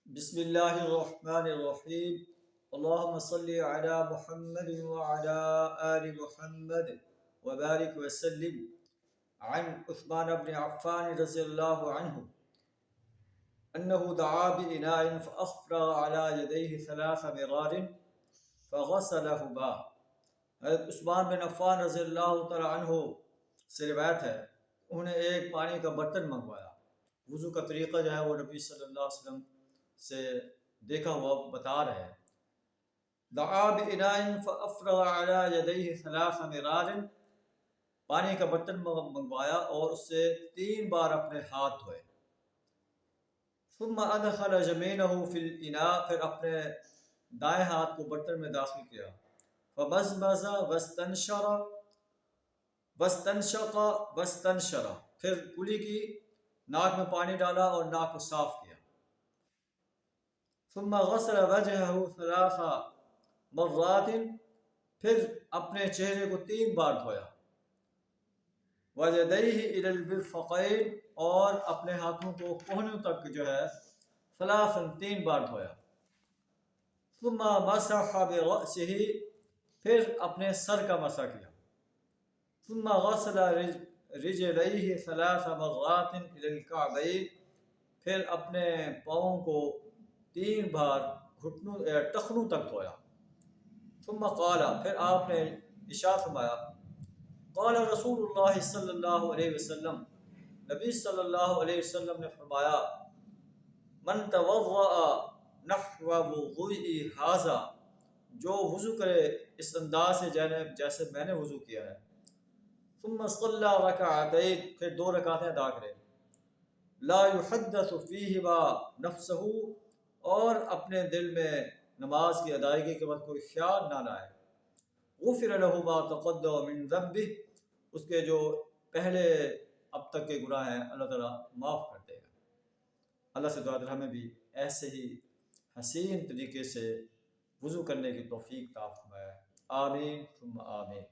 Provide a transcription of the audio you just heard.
بسم اللہ الرحمن الرحیم اللہم صلی علی محمد وعلی آل محمد وبارک وسلم عن عثمان بن عفان رضی اللہ عنہ انه دعا بإناء فأفرغ على يديه 3 مرار فغسلهما۔ حضرت عثمان بن عفان رضی اللہ تعالی عنہ سے روایت ہے، انہوں نے ایک پانی کا برتن منگوایا۔ وضو کا طریقہ جو ہے وہ نبی صلی اللہ علیہ وسلم سے دیکھا ہوا بتا رہے ہیں۔ دعا بإناء فأفرغ على يديه 3 مرار، پانی کا برتن منگوایا اور اس سے 3 بار اپنے ہاتھ دھوئے۔ ثم ادخل يمينه في الاناء، پھر اپنے دائیں ہاتھ کو برتن میں داخل کیا۔ فمزمز واستنشق واستنشر، پھر کلی کی، ناک میں پانی ڈالا اور ناک کو صاف کیا۔ ثم غسل وجهه 3 مرات، پھر اپنے چہرے کو 3 بار دھویا۔ وَيَدَيْهِ إِلَى الْمِرْفَقَيْنِ، اور اپنے ہاتھوں کو کہنوں تک جو ہے 3 بار دھویا۔ ثم مسح برأسه، پھر اپنے سر کا مسح کیا۔ ثم غسل رجليه 3 مرات إلى الكعبين، پھر اپنے پاؤں کو 3 بار ٹخنوں تک دھویا۔ ثم قال، پھر آپ نے ارشاد فرمایا، قال رسول اللہ صلی اللہ علیہ وسلم، نبی صلی اللہ علیہ وسلم نے فرمایا، من توضأ نحو وضوئي هذا، جو وضو کرے اس انداز سے جیسے میں نے وضو کیا ہے۔ ثم صلى ركعتين، پھر 2 رکعتیں ادا کرے۔ لا يحدث فيهما نفسه، اور اپنے دل میں نماز کی ادائیگی کے وقت کوئی خیال نہ لائے۔ غفر له ما تقدم من ذنبه، اس کے جو پہلے اب تک کے گناہ ہیں اللہ تعالیٰ معاف کر دے گا۔ اللہ سے دعا ہے ہمیں بھی ایسے ہی حسین طریقے سے وضو کرنے کی توفیق عطا فرمائے۔ آمین ثم آمین۔